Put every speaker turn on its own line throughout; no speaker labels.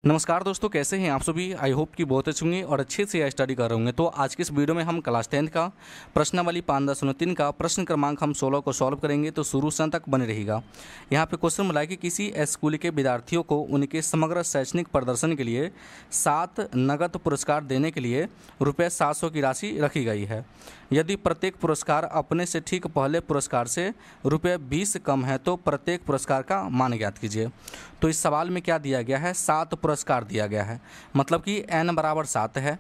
नमस्कार दोस्तों, कैसे हैं आप सभी। आई होप कि बहुत अच्छे होंगे और अच्छे से स्टडी कर रहे होंगे। तो आज की इस वीडियो में हम क्लास 10 का प्रश्नावली 5.3 का प्रश्न क्रमांक हम 16 को सॉल्व करेंगे। तो शुरू से अंत तक बने रहेगा। यहाँ पे क्वेश्चन मिला कि किसी स्कूल के विद्यार्थियों को उनके समग्र शैक्षणिक प्रदर्शन के लिए 7 नगद पुरस्कार देने के लिए ₹700 की राशि रखी गई है। यदि प्रत्येक पुरस्कार अपने से ठीक पहले पुरस्कार से ₹20 कम है तो प्रत्येक पुरस्कार का मान ज्ञात कीजिए। तो इस सवाल में क्या दिया गया है, 7 पुरस्कार दिया गया है, मतलब कि n बराबर 7 है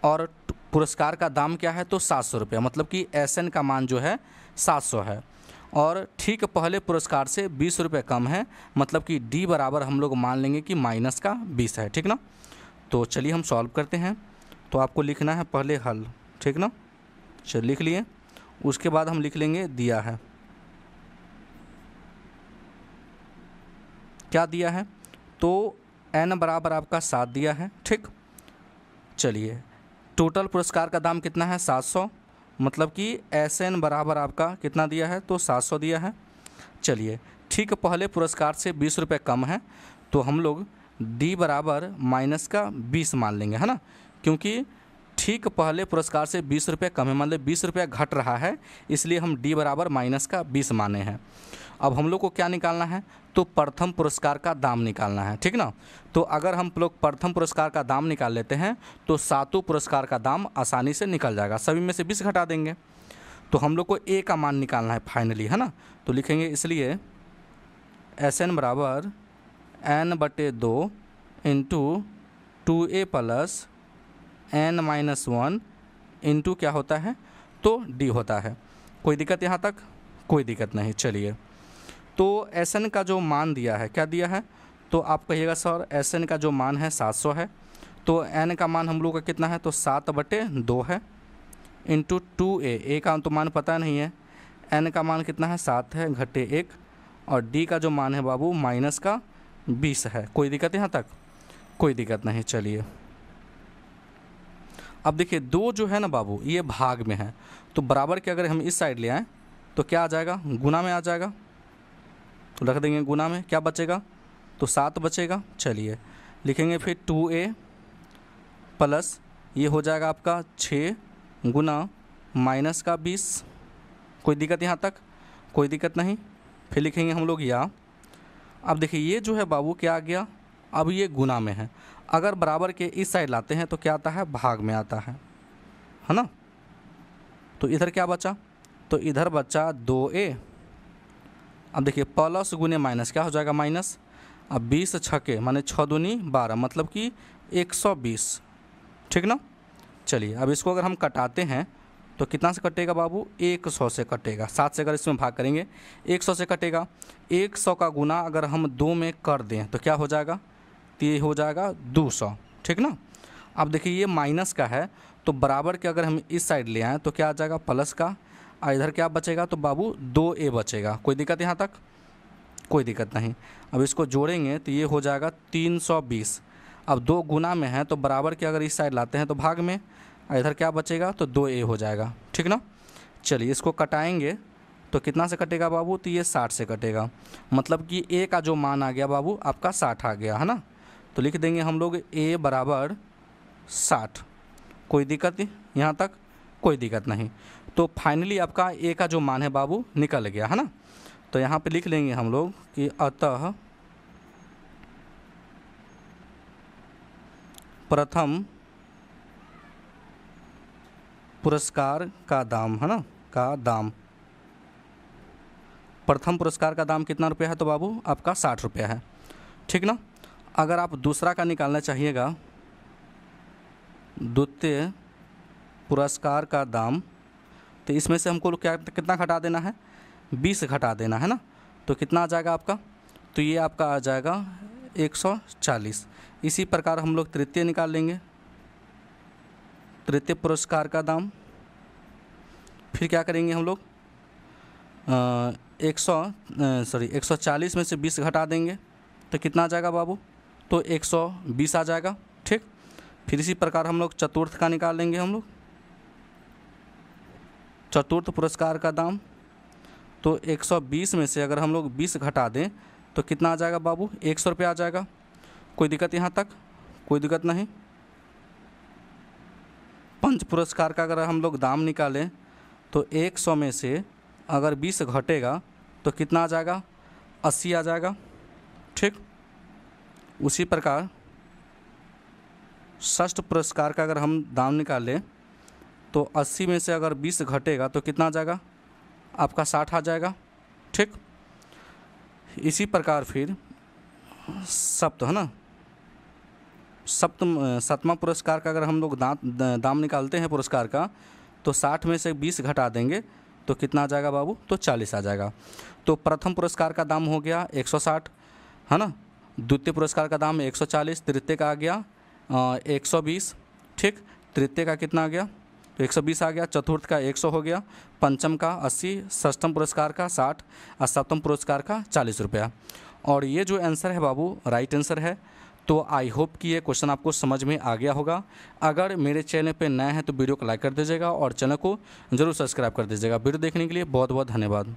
और पुरस्कार का दाम क्या है तो ₹700, मतलब कि SN का मान जो है 700 है और ठीक पहले पुरस्कार से ₹20 कम है, मतलब कि D बराबर हम लोग मान लेंगे कि माइनस का 20 है। ठीक ना। तो चलिए हम सॉल्व करते हैं। तो आपको लिखना है पहले हल, ठीक ना। चलिए लिख लिए, उसके बाद हम लिख लेंगे दिया है। क्या दिया है तो n बराबर आपका 7 दिया है। ठीक, चलिए टोटल पुरस्कार का दाम कितना है 700, मतलब कि SN बराबर आपका कितना दिया है तो 700 दिया है। चलिए ठीक पहले पुरस्कार से ₹20 कम है तो हम लोग D बराबर माइनस का 20 मान लेंगे, है ना, क्योंकि ठीक पहले पुरस्कार से ₹20 कम है, मतलब ₹20 घट रहा है, इसलिए हम D बराबर माइनस का 20 माने हैं। अब हम लोग को क्या निकालना है तो प्रथम पुरस्कार का दाम निकालना है। ठीक ना। तो अगर हम लोग प्रथम पुरस्कार का दाम निकाल लेते हैं तो 7 पुरस्कार का दाम आसानी से निकल जाएगा। सभी में से 20 घटा देंगे तो हम लोग को A का मान निकालना है फाइनली, है ना। तो लिखेंगे इसलिए SN बराबर n/2 into 2A plus n-1 into क्या होता है तो D होता है। कोई दिक्कत यहाँ तक? कोई दिक्कत नहीं। चलिए तो SN का जो मान दिया है, क्या दिया है तो आप कहिएगा सर SN का जो मान है 700 है, तो N का मान हम लोग का कितना है तो 7/2 है इंटू 2A का तो मान पता नहीं है, N का मान कितना है 7 है घटे 1 और D का जो मान है बाबू माइनस का 20 है। कोई दिक्कत यहाँ तक? कोई दिक्कत नहीं। चलिए अब देखिए 2 जो है ना बाबू ये भाग में है, तो बराबर के अगर हम इस साइड ले आएँ तो क्या आ जाएगा, गुना में आ जाएगा। तो रख देंगे गुना में, क्या बचेगा तो 7 बचेगा। चलिए लिखेंगे फिर 2A प्लस ये हो जाएगा आपका 6 गुना माइनस का 20। कोई दिक्कत यहाँ तक? कोई दिक्कत नहीं। फिर लिखेंगे हम लोग या। अब देखिए ये जो है बाबू क्या आ गया, अब ये गुना में है, अगर बराबर के इस साइड लाते हैं तो क्या आता है भाग में आता है ना। तो इधर क्या बचा तो इधर बचा 2A। अब देखिए प्लस गुने माइनस क्या हो जाएगा माइनस। अब 20 छके माने 6 दूनी 12, मतलब कि 120। ठीक ना। चलिए अब इसको अगर हम कटाते हैं तो कितना से कटेगा बाबू 100 से कटेगा। 7 से अगर इसमें भाग करेंगे 100 से कटेगा। 100 का गुना अगर हम 2 में कर दें तो क्या हो जाएगा तो ये हो जाएगा 200। ठीक ना। अब देखिए ये माइनस का है तो बराबर के अगर हम इस साइड ले आएँ तो क्या आ जाएगा प्लस का, और इधर क्या बचेगा तो बाबू 2A बचेगा। कोई दिक्कत यहाँ तक? कोई दिक्कत नहीं। अब इसको जोड़ेंगे तो ये हो जाएगा 320। अब 2 गुना में है तो बराबर के अगर इस साइड लाते हैं तो भाग में, और इधर क्या बचेगा तो 2A हो जाएगा। ठीक ना। चलिए इसको कटाएंगे तो कितना से कटेगा बाबू तो ये 60 से कटेगा, मतलब कि A का जो मान आ गया बाबू आपका 60 आ गया, है ना। तो लिख देंगे हम लोग A बराबर 60। कोई दिक्कत यहाँ तक? कोई दिक्कत नहीं। तो फाइनली आपका A का जो मान है बाबू निकल गया, है ना। तो यहाँ पे लिख लेंगे हम लोग कि अतः प्रथम पुरस्कार का दाम, है ना, का दाम, प्रथम पुरस्कार का दाम कितना रुपया है तो बाबू आपका 60 रुपया है। ठीक ना। अगर आप दूसरा का निकालना चाहिएगा, द्वितीय पुरस्कार का दाम, तो इसमें से हमको क्या कितना घटा देना है 20 घटा देना है ना। तो कितना आ जाएगा आपका तो ये आपका आ जाएगा 140। इसी प्रकार हम लोग तृतीय निकाल लेंगे, तृतीय पुरस्कार का दाम। फिर क्या करेंगे हम लोग 140 में से 20 घटा देंगे तो कितना आ जाएगा बाबू तो 120 आ जाएगा। ठीक। फिर इसी प्रकार हम लोग चतुर्थ का निकाल लेंगे, हम लोग चतुर्थ पुरस्कार का दाम। तो 120 में से अगर हम लोग 20 घटा दें तो कितना आ जाएगा बाबू 100 रुपया आ जाएगा। कोई दिक्कत यहाँ तक? कोई दिक्कत नहीं। पंच पुरस्कार का अगर हम लोग दाम निकालें तो 100 में से अगर 20 घटेगा तो कितना आ जाएगा? 80 आ जाएगा। ठीक, उसी प्रकार षष्ठ पुरस्कार का अगर हम दाम निकालें तो 80 में से अगर 20 घटेगा तो कितना आ जाएगा? आपका 60 आ जाएगा। ठीक, इसी प्रकार फिर सप्त है ना, सप्तमा पुरस्कार का अगर हम लोग दाम निकालते हैं पुरस्कार का तो 60 में से 20 घटा देंगे तो कितना आ जाएगा बाबू? तो 40 आ जाएगा। तो प्रथम पुरस्कार का दाम हो गया 160 है ना, द्वितीय पुरस्कार का दाम 140, तृतीय का आ गया 120। ठीक, तृतीय का कितना आ गया? तो 120 आ गया। चतुर्थ का 100 हो गया, पंचम का 80, षष्ठम पुरस्कार का 60 और सप्तम पुरस्कार का 40 रुपया। और ये जो आंसर है बाबू राइट आंसर है। तो आई होप कि ये क्वेश्चन आपको समझ में आ गया होगा। अगर मेरे चैनल पे नए हैं तो वीडियो को लाइक कर दीजिएगा और चैनल को जरूर सब्सक्राइब कर दीजिएगा। वीडियो देखने के लिए बहुत बहुत धन्यवाद।